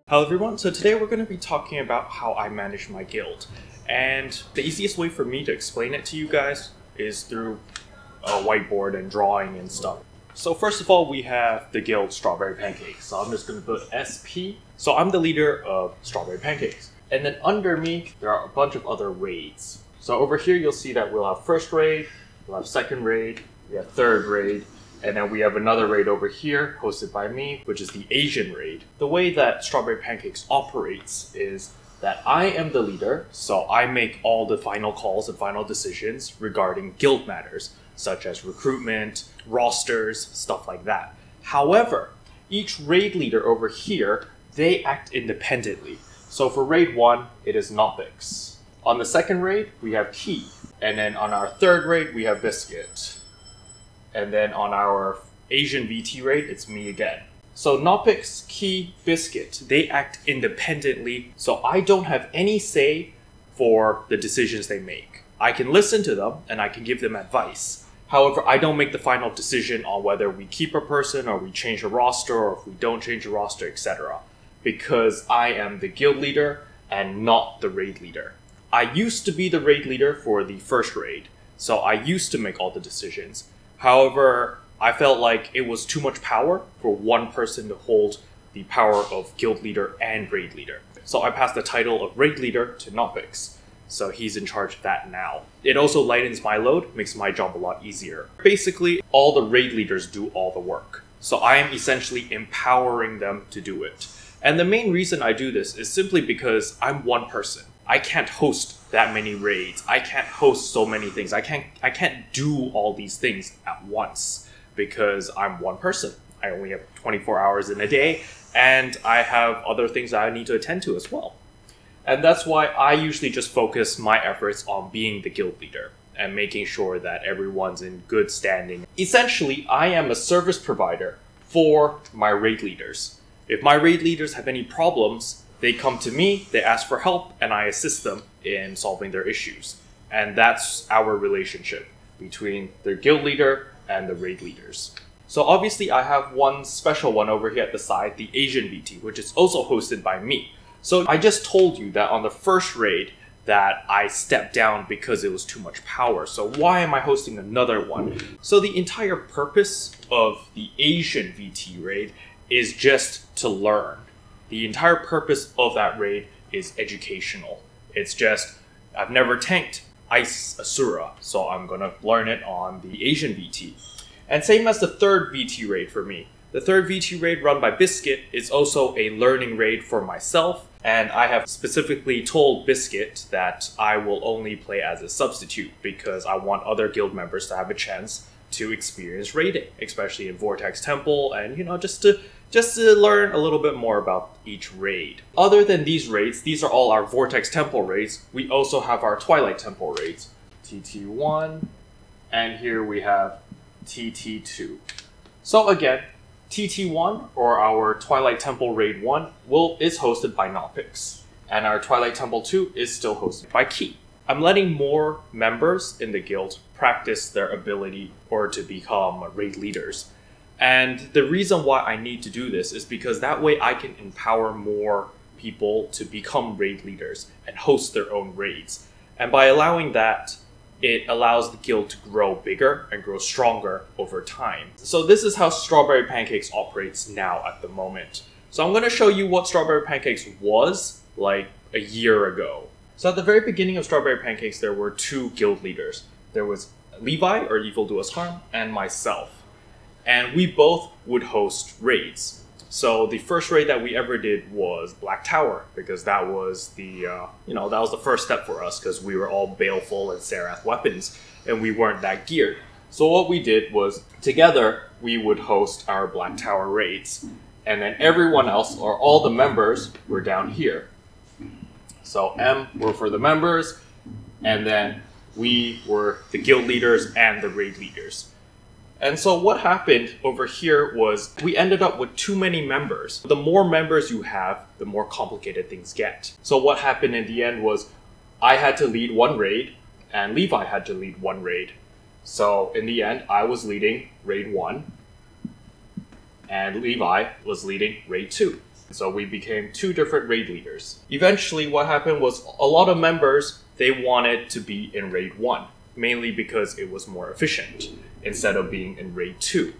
Hello everyone, so today we're going to be talking about how I manage my guild. And the easiest way for me to explain it to you guys is through a whiteboard and drawing and stuff. So first of all, we have the guild Strawberry Pancakes. So I'm just going to put SP. So I'm the leader of Strawberry Pancakes. And then under me, there are a bunch of other raids. So over here, you'll see that we'll have first raid, we'll have second raid, we have third raid, and then we have another raid over here, hosted by me, which is the Asian raid. The way that Strawberry Pancakes operates is that I am the leader, so I make all the final calls and final decisions regarding guild matters, such as recruitment, rosters, stuff like that. However, each raid leader over here, they act independently. So for raid 1, it is Pancakes. On the second raid, we have Key. And then on our third raid, we have Biscuit. And then on our Asian VT raid, it's me again. So Pancakes, Key, Biscuit, they act independently, so I don't have any say for the decisions they make. I can listen to them and I can give them advice. However, I don't make the final decision on whether we keep a person or we change a roster or if we don't change a roster, etc. Because I am the guild leader and not the raid leader. I used to be the raid leader for the first raid, so I used to make all the decisions. However, I felt like it was too much power for one person to hold the power of guild leader and raid leader. So I passed the title of raid leader to Pancakes. So he's in charge of that now. It also lightens my load, makes my job a lot easier. Basically, all the raid leaders do all the work. So I am essentially empowering them to do it. And the main reason I do this is simply because I'm one person. I can't host that many raids. I can't host so many things. I can't do all these things at once because I'm one person. I only have 24 hours in a day and I have other things that I need to attend to as well. And that's why I usually just focus my efforts on being the guild leader and making sure that everyone's in good standing. Essentially, I am a service provider for my raid leaders. If my raid leaders have any problems, they come to me, they ask for help, and I assist them in solving their issues. And that's our relationship between the guild leader and the raid leaders. So obviously I have one special one over here at the side, the Asian VT, which is also hosted by me. So I just told you that on the first raid that I stepped down because it was too much power. So why am I hosting another one? So the entire purpose of the Asian VT raid is just to learn. The entire purpose of that raid is educational. It's just, I've never tanked Ice Asura, so I'm gonna learn it on the Asian VT. And same as the third VT raid for me. The third VT raid run by Biscuit is also a learning raid for myself, and I have specifically told Biscuit that I will only play as a substitute because I want other guild members to have a chance to experience raiding, especially in Vortex Temple, and just to learn a little bit more about each raid. Other than these raids, these are all our Vortex Temple raids. We also have our Twilight Temple raids, TT1, and here we have TT2. So again, TT1, or our Twilight Temple Raid 1, is hosted by Pancakes, and our Twilight Temple 2 is still hosted by Key. I'm letting more members in the guild practice their ability or to become raid leaders. And the reason why I need to do this is because that way I can empower more people to become raid leaders and host their own raids. And by allowing that, it allows the guild to grow bigger and grow stronger over time. So this is how Strawberry Pancakes operates now at the moment. So I'm going to show you what Strawberry Pancakes was like a year ago. So at the very beginning of Strawberry Pancakes, there were two guild leaders. There was Levi, or Evil Do Us Harm, and myself. And we both would host raids. So the first raid that we ever did was Black Tower, because that was the, that was the first step for us, because we were all Baleful and Serath weapons, and we weren't that geared. So what we did was, together, we would host our Black Tower raids. And then everyone else, or all the members, were down here. So M were for the members, and then we were the guild leaders and the raid leaders. And so what happened over here was we ended up with too many members. The more members you have, the more complicated things get. So what happened in the end was I had to lead one raid and Levi had to lead one raid. So in the end, I was leading Raid 1, and Levi was leading Raid 2. So we became two different raid leaders. Eventually, what happened was a lot of members, they wanted to be in Raid 1, mainly because it was more efficient, instead of being in Raid 2.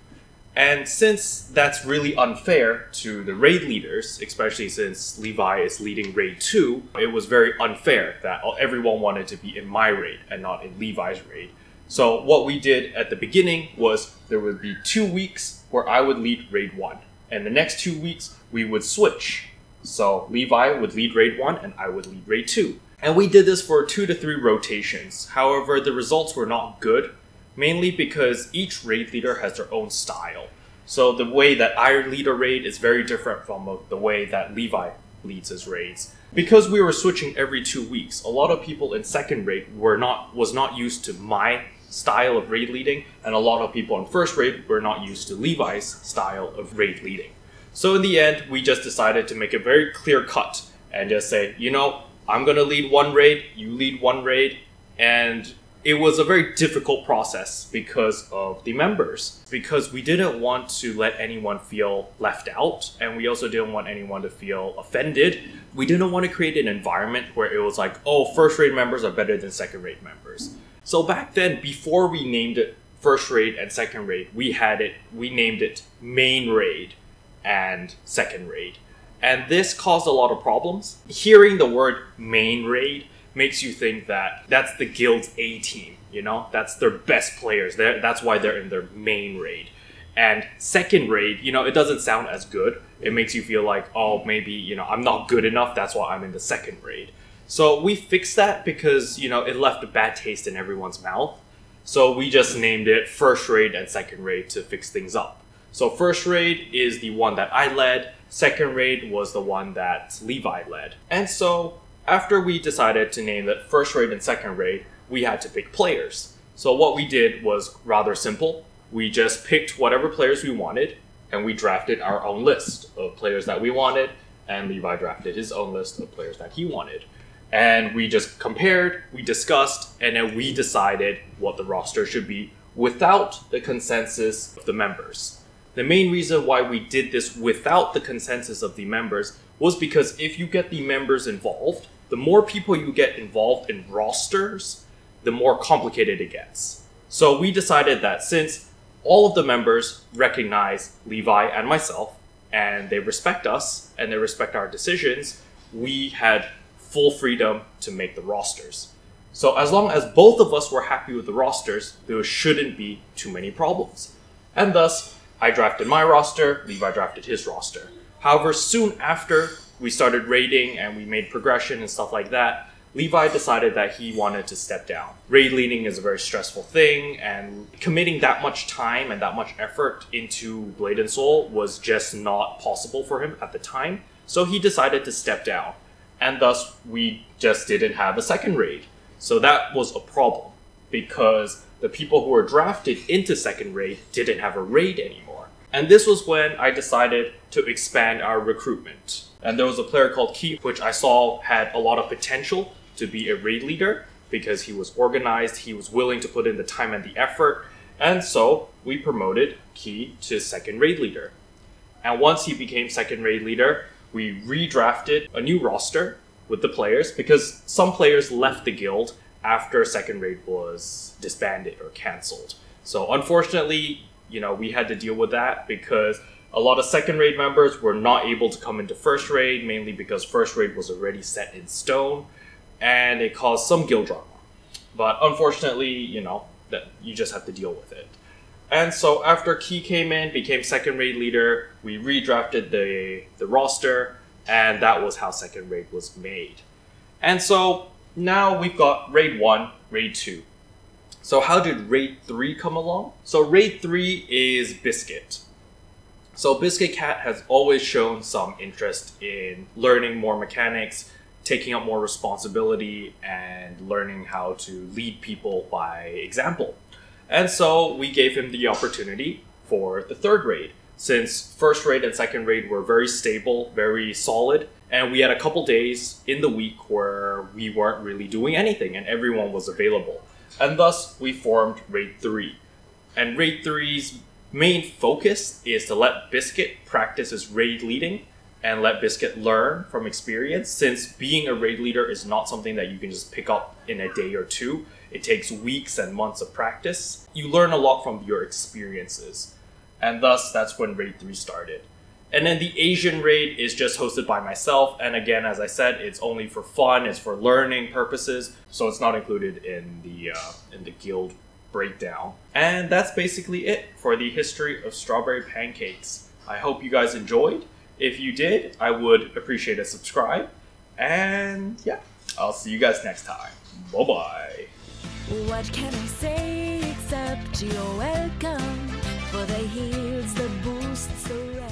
And since that's really unfair to the raid leaders, especially since Levi is leading Raid 2, it was very unfair that everyone wanted to be in my raid and not in Levi's raid. So what we did at the beginning was there would be 2 weeks where I would lead Raid 1. And the next 2 weeks, we would switch. So Levi would lead Raid 1 and I would lead Raid 2. And we did this for 2 to 3 rotations. However, the results were not good, mainly because each raid leader has their own style. So the way that I lead a raid is very different from the way that Levi leads his raids. Because we were switching every 2 weeks, a lot of people in second raid was not used to my style of raid leading, and a lot of people in first raid were not used to Levi's style of raid leading. So in the end, we just decided to make it very clear cut and just say, you know, I'm gonna lead one raid, you lead one raid, and it was a very difficult process because of the members. Because we didn't want to let anyone feel left out, and we also didn't want anyone to feel offended. We didn't want to create an environment where it was like, oh, first raid members are better than second raid members. So back then, before we named it first raid and second raid, we named it main raid and second raid. And this caused a lot of problems. Hearing the word main raid makes you think that that's the guild's A team, you know? That's their best players. That's why they're in their main raid. And second raid, you know, it doesn't sound as good. It makes you feel like, oh, maybe, you know, I'm not good enough. That's why I'm in the second raid. So we fixed that because, you know, it left a bad taste in everyone's mouth. So we just named it first raid and second raid to fix things up. So first raid is the one that I led. Second raid was the one that Levi led. And so after we decided to name it first raid and second raid, we had to pick players. So what we did was rather simple. We just picked whatever players we wanted, and we drafted our own list of players that we wanted, and Levi drafted his own list of players that he wanted. And we just compared, we discussed, and then we decided what the roster should be without the consensus of the members. The main reason why we did this without the consensus of the members was because if you get the members involved, the more people you get involved in rosters, the more complicated it gets. So we decided that since all of the members recognize Levi and myself, and they respect us, and they respect our decisions, we had full freedom to make the rosters. So as long as both of us were happy with the rosters, there shouldn't be too many problems. And thus, I drafted my roster, Levi drafted his roster. However, soon after we started raiding and we made progression and stuff like that, Levi decided that he wanted to step down. Raid leading is a very stressful thing, and committing that much time and that much effort into Blade and Soul was just not possible for him at the time. So he decided to step down, and thus we just didn't have a second raid. So that was a problem, because the people who were drafted into second raid didn't have a raid anymore. And this was when I decided to expand our recruitment. And there was a player called Keith, which I saw had a lot of potential to be a raid leader because he was organized, he was willing to put in the time and the effort. And so we promoted Key to second raid leader. And once he became second raid leader, we redrafted a new roster with the players because some players left the guild after second raid was disbanded or cancelled. So unfortunately, you know, we had to deal with that because a lot of second raid members were not able to come into first raid, mainly because first raid was already set in stone, and it caused some guild drama. But unfortunately, you know, that you just have to deal with it. And so after Key came in, became second raid leader, we redrafted the roster, and that was how second raid was made. And so now we've got raid 1, raid 2. So how did raid 3 come along? So raid 3 is Biscuit. So Biscuit Cat has always shown some interest in learning more mechanics, taking up more responsibility, and learning how to lead people by example. And so we gave him the opportunity for the third raid. Since first raid and second raid were very stable, very solid, and we had a couple days in the week where we weren't really doing anything and everyone was available. And thus we formed Raid 3. And Raid 3's main focus is to let Biscuit practice his raid leading and let Biscuit learn from experience, since being a raid leader is not something that you can just pick up in a day or two. It takes weeks and months of practice. You learn a lot from your experiences. And thus, that's when Raid 3 started. And then the Asian raid is just hosted by myself, and again, as I said, it's only for fun, it's for learning purposes, so it's not included in the guild breakdown. And that's basically it for the history of Strawberry Pancakes. I hope you guys enjoyed. If you did, I would appreciate a subscribe. And yeah, I'll see you guys next time. Bye-bye. What can I say except you're welcome for the heals, the boosts, the